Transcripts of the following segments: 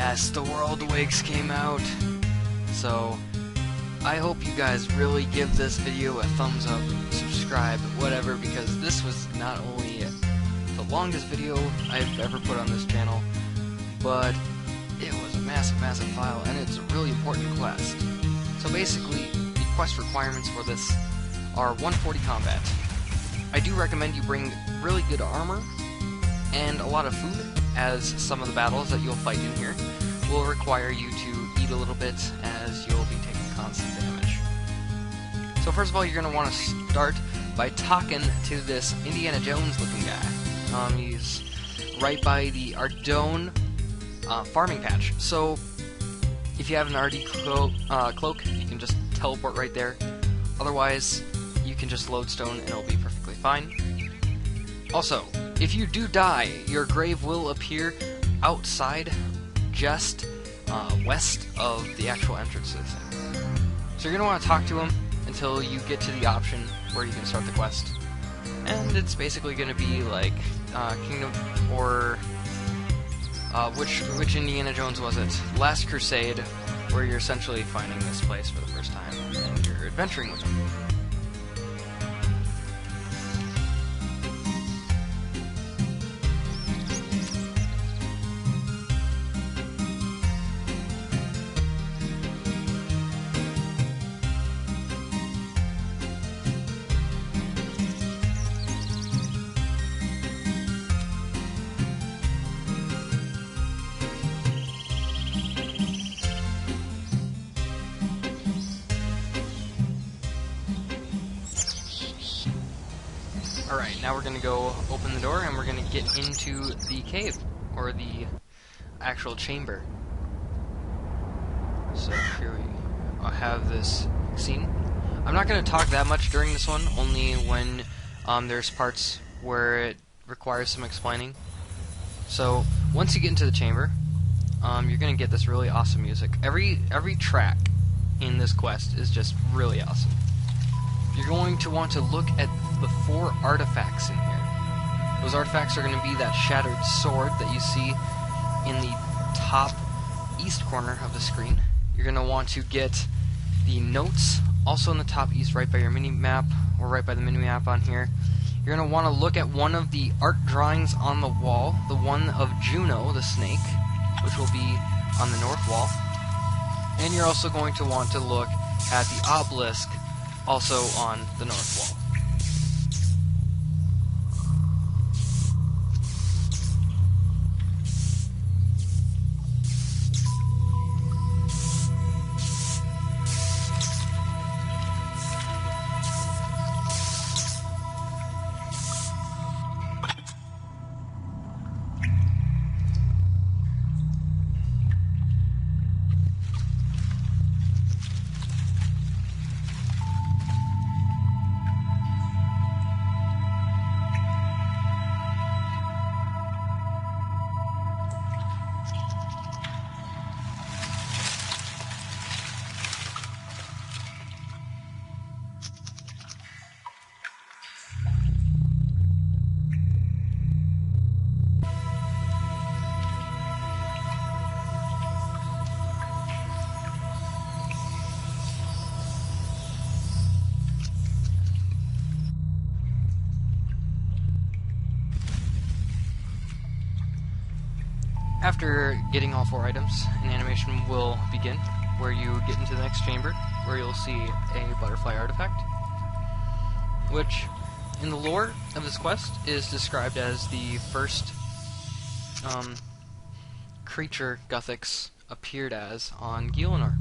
Yes, the World Wigs came out. So, I hope you guys really give this video a thumbs up, subscribe, whatever, because this was not only the longest video I've ever put on this channel, but it was a massive file, and it's a really important quest. So basically, the quest requirements for this are 140 combat. I do recommend you bring really good armor and a lot of food, as some of the battles that you'll fight in here will require you to eat a little bit, as you'll be taking constant damage. So first of all, you're going to want to start by talking to this Indiana Jones looking guy. He's right by the Ardone farming patch. So if you have an RD cloak, you can just teleport right there. Otherwise, you can just lodestone and it'll be perfectly fine. Also, if you do die, your grave will appear outside, just west of the actual entrances. So you're going to want to talk to him until you get to the option where you can start the quest. And it's basically going to be like Kingdom, or which Indiana Jones was it? Last Crusade, where you're essentially finding this place for the first time and you're adventuring with him. Alright, now we're going to go open the door and we're going to get into the cave, or the actual chamber. So here we have this scene. I'm not going to talk that much during this one, only when there's parts where it requires some explaining. So once you get into the chamber, you're going to get this really awesome music. Every track in this quest is just really awesome. You're going to want to look at the 4 artifacts in here. Those artifacts are going to be that shattered sword that you see in the top east corner of the screen. You're going to want to get the notes also in the top east, right by your mini-map, or right by the mini-map on here. You're going to want to look at one of the art drawings on the wall, the one of Juno, the snake, which will be on the north wall. And you're also going to want to look at the obelisk, also on the north wall. After getting all 4 items, an animation will begin, where you get into the next chamber, where you'll see a butterfly artifact, which, in the lore of this quest, is described as the first creature Guthix appeared as on Gielinor.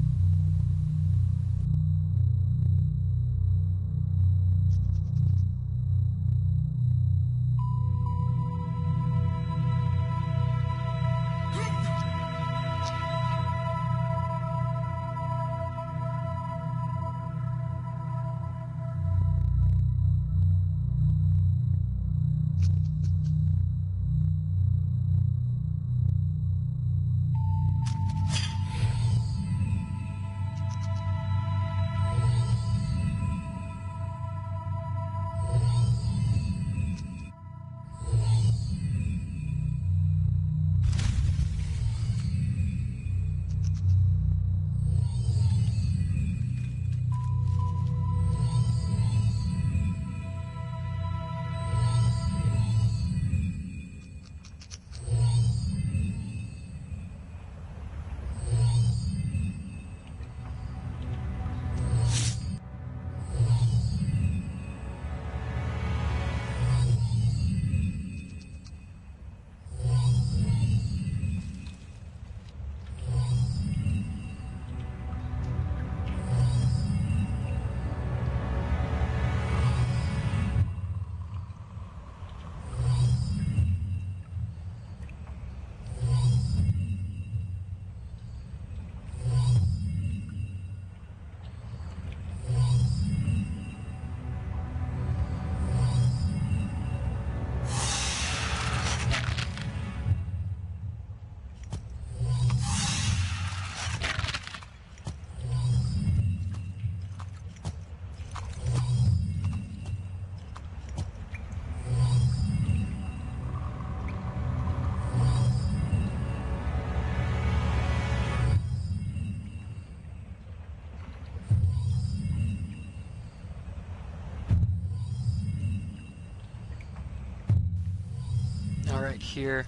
Alright, here,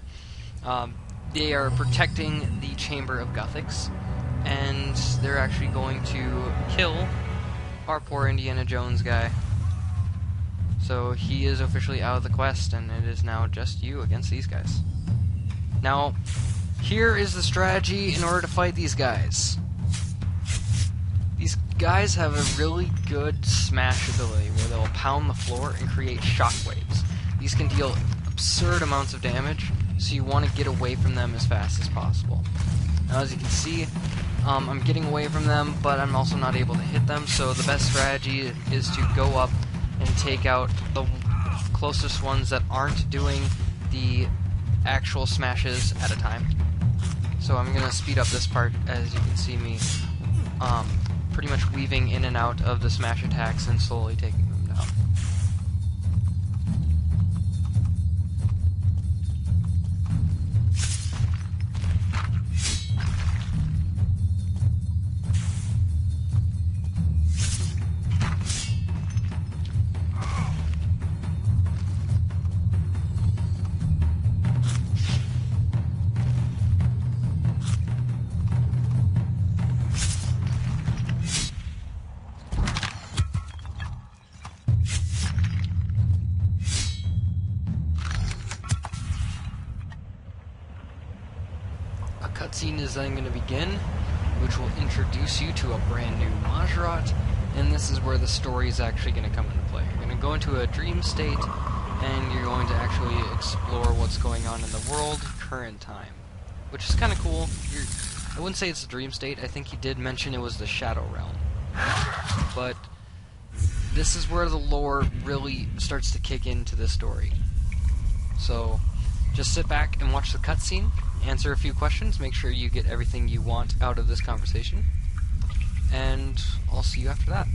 they are protecting the Chamber of Gothics, and they're actually going to kill our poor Indiana Jones guy. So he is officially out of the quest, and it is now just you against these guys. Now, here is the strategy in order to fight these guys. These guys have a really good smash ability where they'll pound the floor and create shockwaves. These can deal absurd amounts of damage, so you want to get away from them as fast as possible. Now, as you can see, I'm getting away from them, but I'm also not able to hit them, so the best strategy is to go up and take out the closest ones that aren't doing the actual smashes at a time. So I'm going to speed up this part, as you can see me pretty much weaving in and out of the smash attacks and slowly taking them down. Cutscene is then going to begin, which will introduce you to a brand new Majorat, and this is where the story is actually going to come into play. You're going to go into a dream state, and you're going to actually explore what's going on in the world, current time, which is kind of cool. I wouldn't say it's a dream state. I think he did mention it was the Shadow Realm, but this is where the lore really starts to kick into the story. So just sit back and watch the cutscene, answer a few questions, make sure you get everything you want out of this conversation, and I'll see you after that.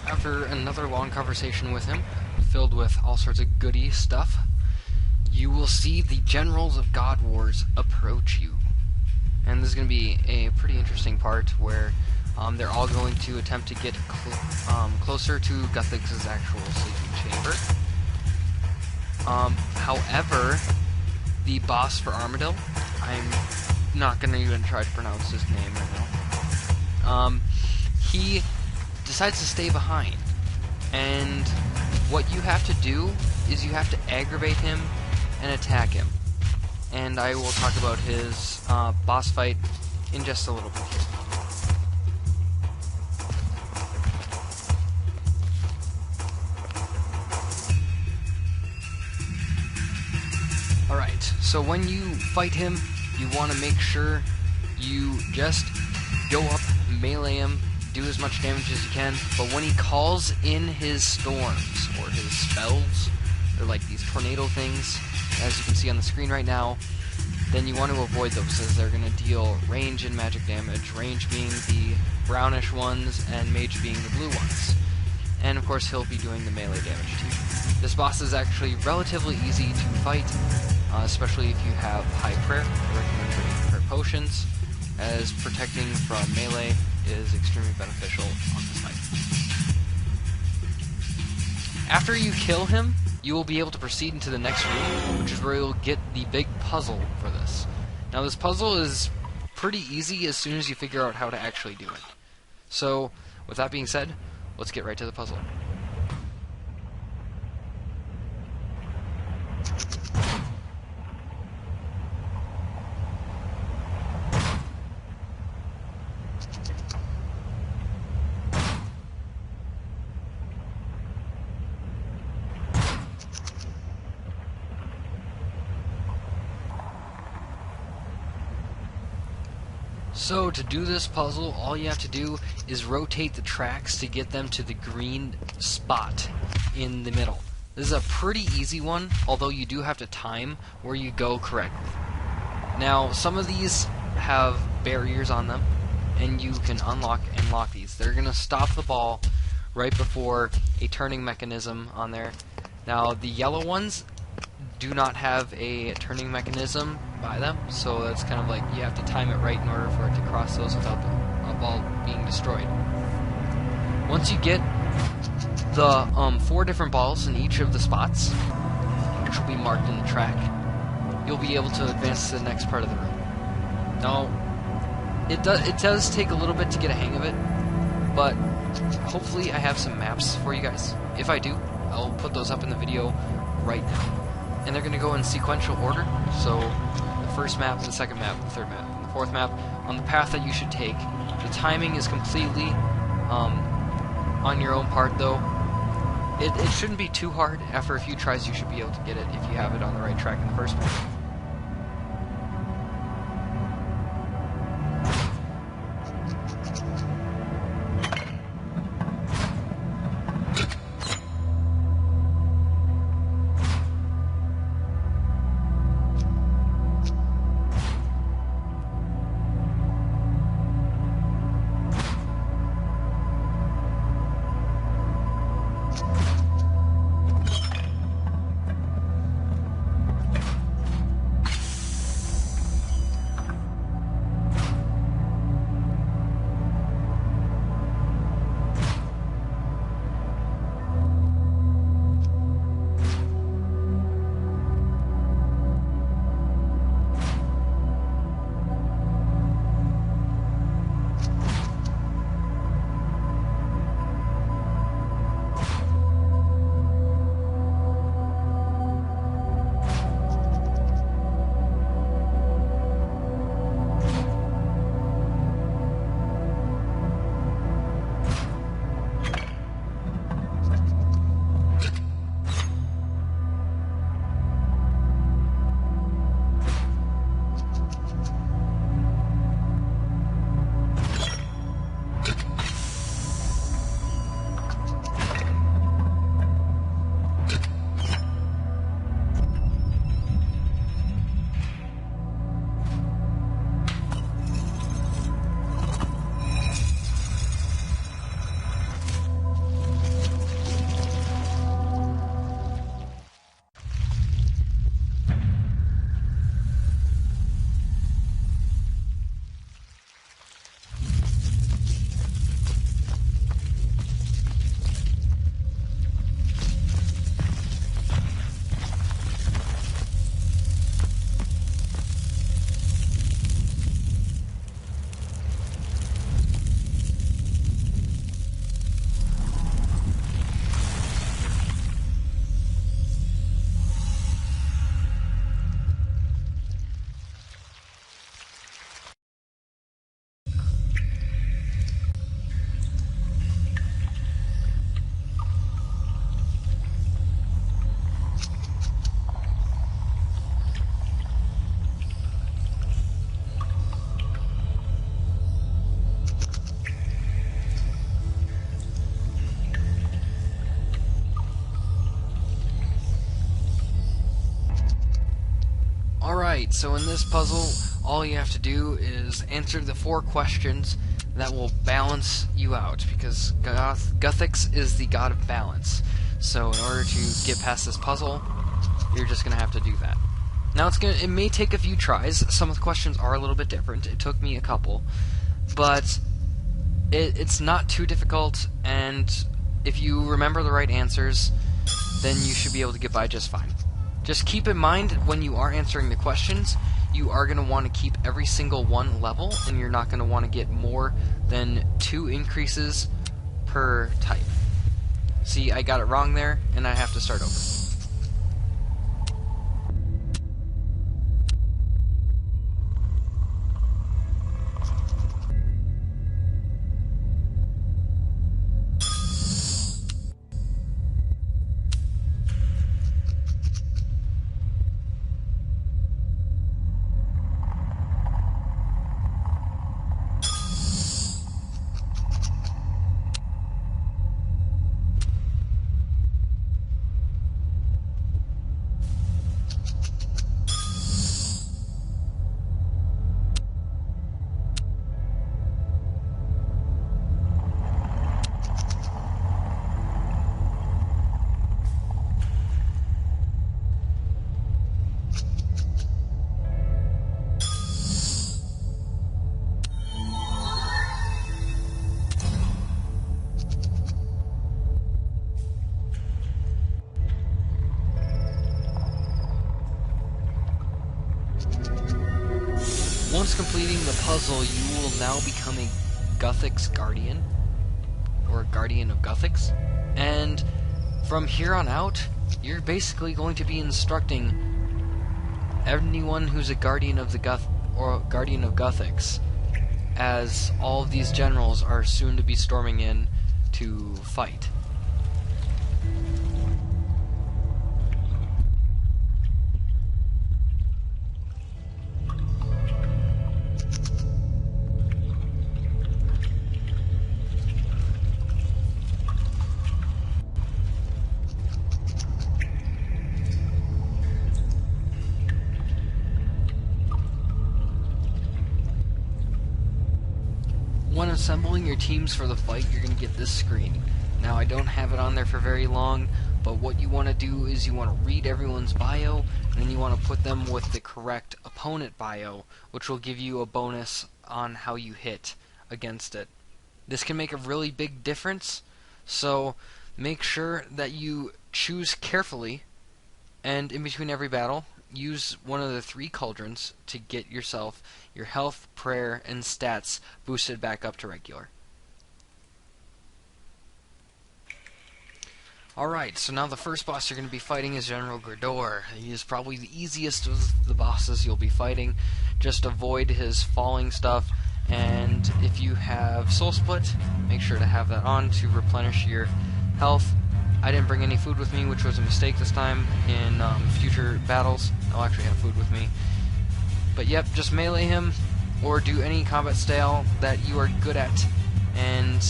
After another long conversation with him, filled with all sorts of goody stuff, you will see the generals of God Wars approach you. And this is going to be a pretty interesting part where they're all going to attempt to get closer to Guthix's actual sleeping chamber. However, the boss for Armadillo, I'm not going to even try to pronounce his name right now, he decides to stay behind. And what you have to do is you have to aggravate him and attack him. And I will talk about his boss fight in just a little bit here. So when you fight him, you want to make sure you just go up, melee him, do as much damage as you can, but when he calls in his storms, or his spells, they're like these tornado things, as you can see on the screen right now, then you want to avoid those, as they're going to deal range and magic damage, range being the brownish ones, and mage being the blue ones. And of course he'll be doing the melee damage to you. This boss is actually relatively easy to fight, especially if you have high prayer. I recommend bringing prayer potions, as protecting from melee is extremely beneficial on this fight. After you kill him, you will be able to proceed into the next room, which is where you'll get the big puzzle for this. Now this puzzle is pretty easy as soon as you figure out how to actually do it. So, with that being said, let's get right to the puzzle. So to do this puzzle, all you have to do is rotate the tracks to get them to the green spot in the middle. This is a pretty easy one, although you do have to time where you go correctly. Now, some of these have barriers on them, and you can unlock and lock these. They're going to stop the ball right before a turning mechanism on there. Now, the yellow ones do not have a turning mechanism by them, so that's kind of like you have to time it right in order for it to cross those without the ball being destroyed. Once you get the 4 different balls in each of the spots, which will be marked in the track, you'll be able to advance to the next part of the room. Now, it does take a little bit to get a hang of it, but hopefully I have some maps for you guys. If I do, I'll put those up in the video right now. And they're going to go in sequential order, so the first map, the second map, the third map, and the fourth map on the path that you should take. The timing is completely on your own part, though. It shouldn't be too hard. After a few tries, you should be able to get it if you have it on the right track in the first place. Alright, so in this puzzle, all you have to do is answer the 4 questions that will balance you out, because Guthix is the god of balance. So in order to get past this puzzle, you're just going to have to do that. Now it may take a few tries. Some of the questions are a little bit different. It took me a couple. But it's not too difficult, and if you remember the right answers, then you should be able to get by just fine. Just keep in mind when you are answering the questions, you are going to want to keep every single one level, and you're not going to want to get more than 2 increases per type. See, I got it wrong there, and I have to start over. Once completing the puzzle, you will now become a Guthix Guardian, or a Guardian of Guthix, and from here on out, you're basically going to be instructing anyone who's a Guardian of the Guardian of Guthix, as all of these generals are soon to be storming in to fight. When assembling your teams for the fight, you're going to get this screen. Now, I don't have it on there for very long, but what you want to do is you want to read everyone's bio, and then you want to put them with the correct opponent bio, which will give you a bonus on how you hit against it. This can make a really big difference, so make sure that you choose carefully, and in between every battle, use one of the 3 cauldrons to get yourself your health, prayer, and stats boosted back up to regular. Alright, so now the first boss you're going to be fighting is General Gridor. He is probably the easiest of the bosses you'll be fighting. Just avoid his falling stuff, and if you have Soul Split, make sure to have that on to replenish your health. I didn't bring any food with me, which was a mistake this time. In future battles, I'll actually have food with me. But yep, just melee him, or do any combat style that you are good at, and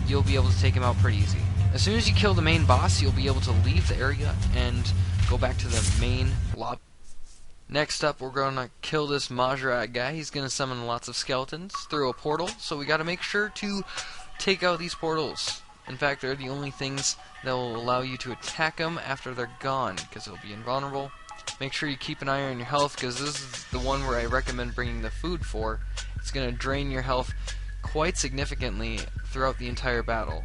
you'll be able to take him out pretty easy. As soon as you kill the main boss, you'll be able to leave the area and go back to the main lobby. Next up, we're going to kill this Majrat guy. He's going to summon lots of skeletons through a portal, so we got to make sure to take out these portals. In fact, they're the only things that will allow you to attack them after they're gone, because they'll be invulnerable. Make sure you keep an eye on your health, because this is the one where I recommend bringing the food for. It's going to drain your health quite significantly throughout the entire battle.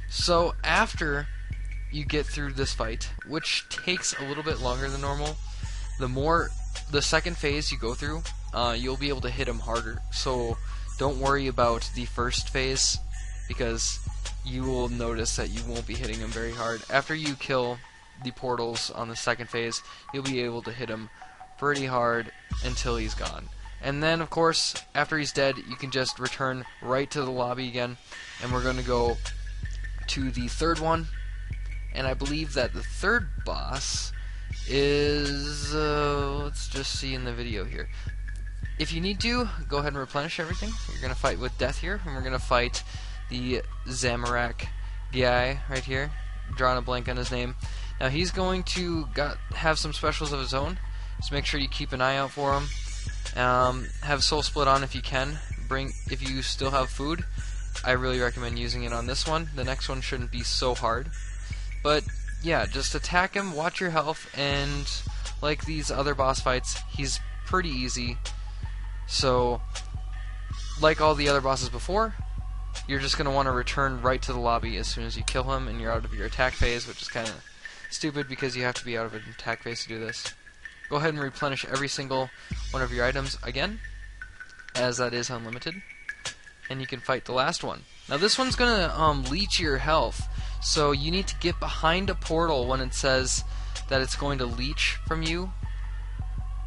So after you get through this fight, which takes a little bit longer than normal, the second phase you go through, you'll be able to hit him harder. So don't worry about the first phase, because you will notice that you won't be hitting him very hard. After you kill the portals on the second phase, you'll be able to hit him pretty hard until he's gone. And then, of course, after he's dead, you can just return right to the lobby again, and we're going to go to the third one. And I believe that the third boss is, let's just see in the video here. If you need to, go ahead and replenish everything. You're going to fight with Death here, and we're going to fight the Zamorak guy right here. Drawing a blank on his name. Now he's going to have some specials of his own. So make sure you keep an eye out for them. Have Soul Split on if you can. If you still have food, I really recommend using it on this one. The next one shouldn't be so hard. But yeah, just attack him, watch your health, and like these other boss fights, he's pretty easy. So, like all the other bosses before, you're just going to want to return right to the lobby as soon as you kill him and you're out of your attack phase, which is kind of stupid because you have to be out of an attack phase to do this. Go ahead and replenish every single one of your items again, as that is unlimited, and you can fight the last one. Now this one's going to leech your health, so you need to get behind a portal when it says that it's going to leech from you,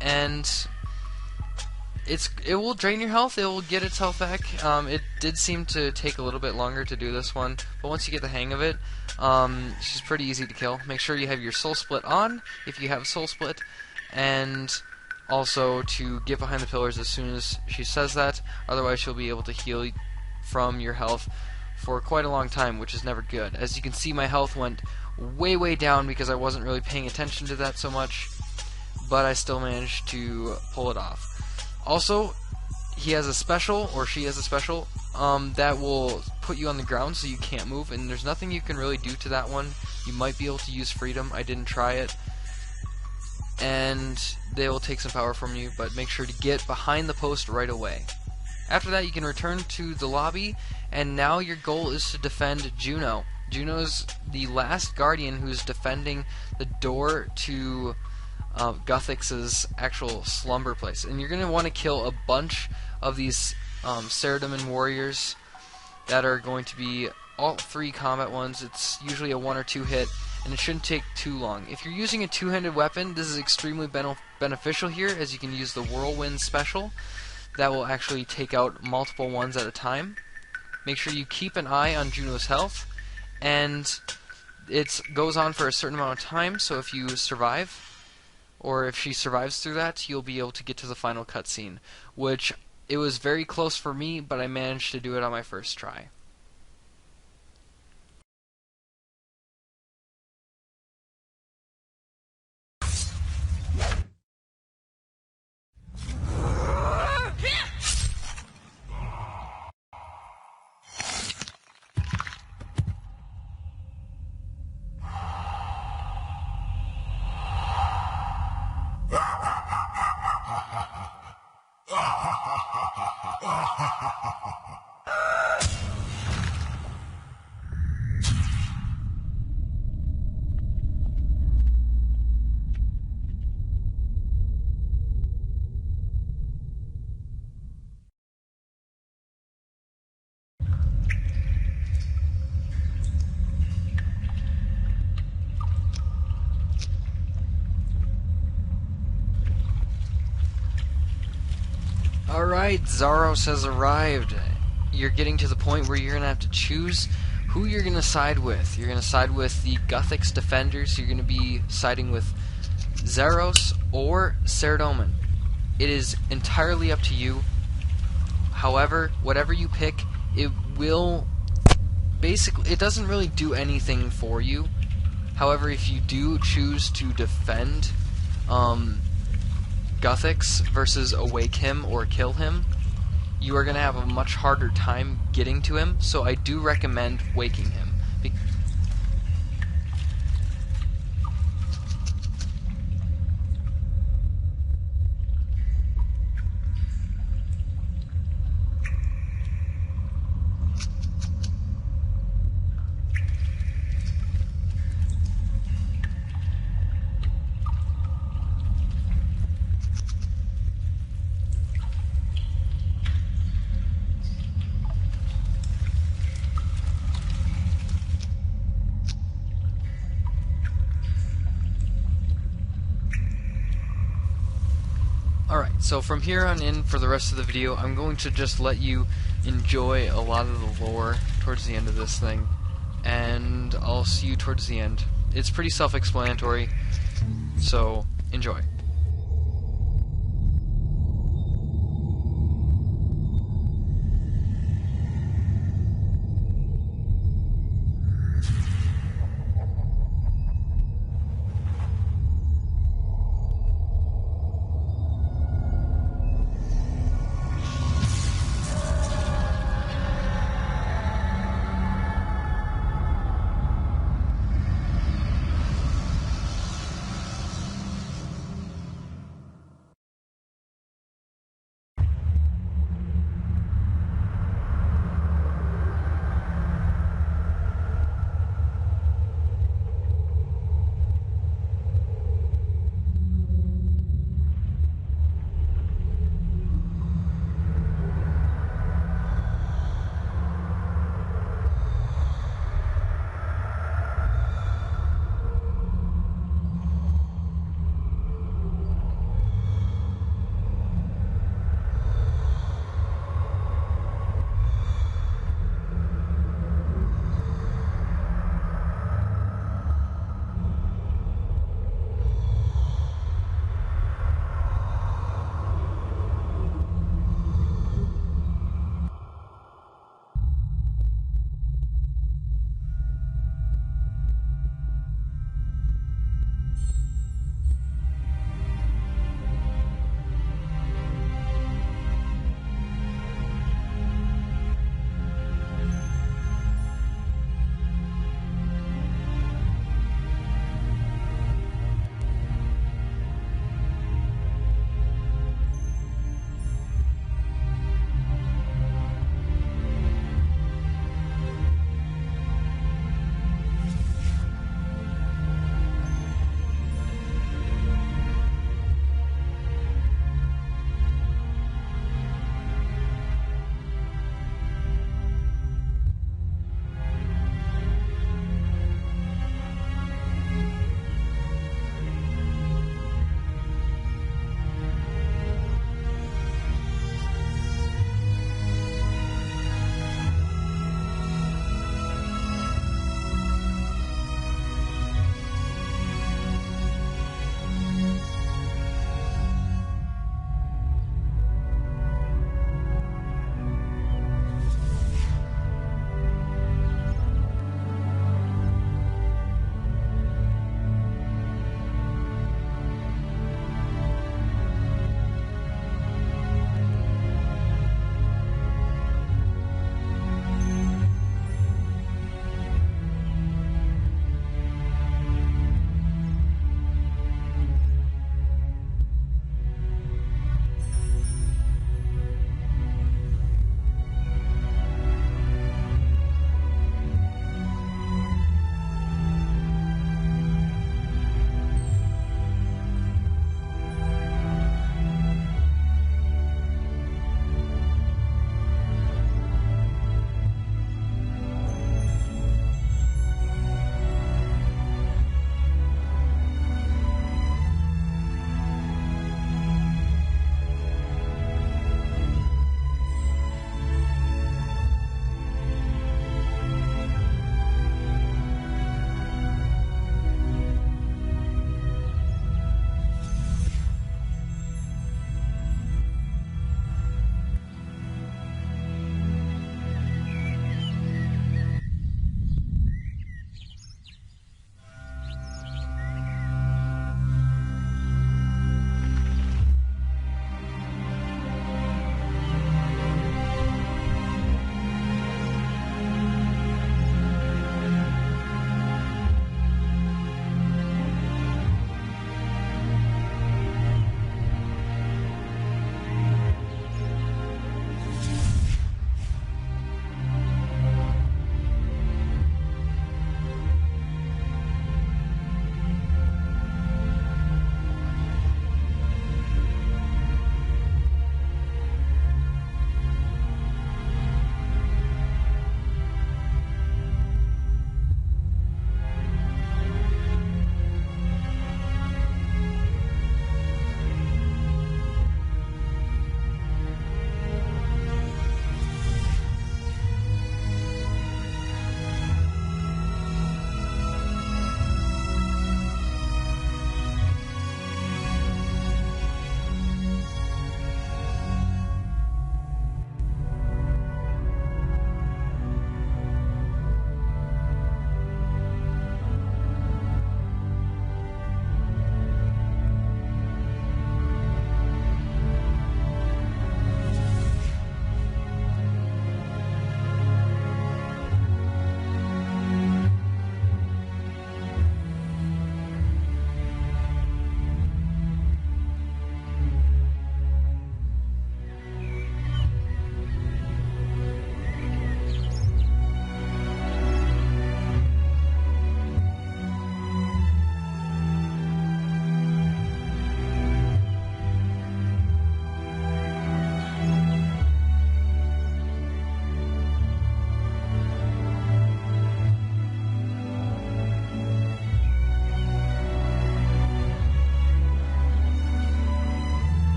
and it will drain your health, it will get its health back. It did seem to take a little bit longer to do this one, but once you get the hang of it, she's pretty easy to kill. Make sure you have your Soul Split on, if you have Soul Split, and also to get behind the pillars as soon as she says that, otherwise she'll be able to heal from your health for quite a long time, which is never good. As you can see, my health went way down because I wasn't really paying attention to that so much, but I still managed to pull it off. Also, he has a special, or she has a special, that will put you on the ground so you can't move, and there's nothing you can really do to that one. You might be able to use Freedom, I didn't try it, and they will take some power from you, but make sure to get behind the post right away. After that, you can return to the lobby, and now your goal is to defend Juno. Juno's the last guardian who's defending the door to Guthix's actual slumber place, and you're going to want to kill a bunch of these Saradomin warriors that are going to be all 3 combat ones. It's usually a 1 or 2 hit, and it shouldn't take too long. If you're using a 2-handed weapon, this is extremely beneficial here, as you can use the Whirlwind special that will actually take out multiple ones at a time. Make sure you keep an eye on Juno's health, and it goes on for a certain amount of time, so if you survive, or if she survives through that, you'll be able to get to the final cutscene, which it was very close for me, but I managed to do it on my first try. Alright, Zaros has arrived. You're getting to the point where you're going to have to choose who you're going to side with. You're going to side with the Guthix defenders, you're going to be siding with Zaros or Saradomin. It is entirely up to you. However, whatever you pick, it will basically, it doesn't really do anything for you. However, if you do choose to defend Guthix versus awake him or kill him, you are going to have a much harder time getting to him, so I do recommend waking him. Alright, so from here on in, for the rest of the video, I'm going to just let you enjoy a lot of the lore towards the end of this thing, and I'll see you towards the end. It's pretty self-explanatory, so enjoy.